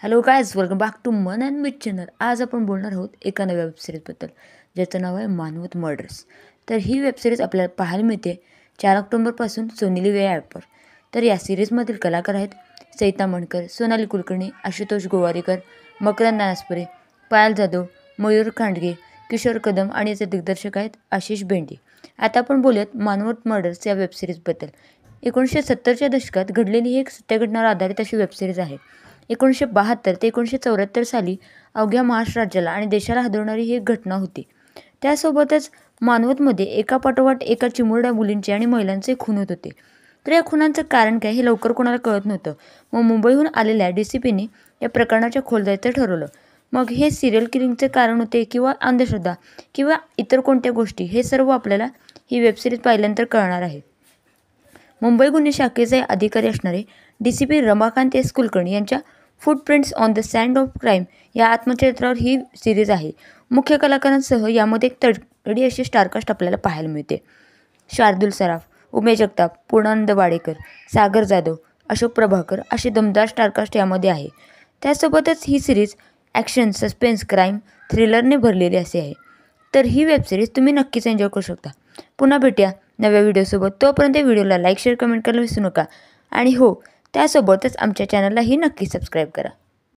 Hello guys, welcome back to मन and Mitt channel. आज आपण बोलणार आहोत एका नव्या वेबसिरीजबद्दल ज्याचं नाव आहे मानवत मर्डर्स. तर ही वेबसिरीज आपल्याला पाहायला मिळते 4 ऑक्टोबरपासून सोनी लिव्ह या ॲपवर. तर या सिरीजमधील कलाकार आहेत सईता मणकर, सोनाली कुलकर्णी, आशुतोष गोवारीकर, मकरंद नासपुरे, पायल जाधव, मयूर खांडगे, किशोर कदम आणि याचे दिग्दर्शक आहेत आशिष भेंडे. आता आपण बोलूयात मानवत मर्डर्स या वेबसिरीजबद्दल. 1970च्या दशकात घडलेली ही एक सत्यघटनावर आधारित अशी वेबसिरीज आहे. 1972 ते 1974 साली अवघ्या महाराष्ट्र राज्याला आणि देशाला हादरवणारी ही एक घटना होती. त्यासोबतच मानवतमध्ये एकापाठोपाठ एका चिमुरड्या मुलींचे आणि महिलांचे खून होत होते. तर या खुनांचं कारण काय हे लवकर कोणाला कळत नव्हतं. मग मुंबईहून आलेल्या DCPने या प्रकरणाच्या खोल जायचं ठरवलं. मग हे सिरियल किलिंगचे कारण होते किंवा अंधश्रद्धा किंवा इतर कोणत्या गोष्टी, हे सर्व आपल्याला ही वेबसिरीज पाहिल्यानंतर कळणार आहे. मुंबई गुन्हे शाखेचे अधिकारी असणारे DCP रमाकांत एस कुलकर्णी यांच्या footprints on the sand of crime या आत्मचरित्रावर ही सिरीज आहे. मुख्य कलाकारांसह यामध्ये एक तडतडी अशी स्टारकास्ट आपल्याला पाहायला मिळते. शार्दुल सराफ, उमेश जगताप, पूर्णानंद वाडेकर, सागर जाधव, अशोक प्रभाकर अशी दमदार स्टारकास्ट यामध्ये आहे. त्यासोबतच ही सिरीज ॲक्शन, सस्पेन्स, क्राईम, थ्रिलरने भरलेली असे आहे. तर ही वेबसिरीज तुम्ही नक्कीच एन्जॉय करू शकता. पुन्हा भेटूया नव्या व्हिडिओसोबत. तोपर्यंत व्हिडिओला लाईक, शेअर, कमेंट करायला विसरू नका. आणि हो, त्यासोबतच आमच्या चॅनललाही नक्की सबस्क्राईब करा.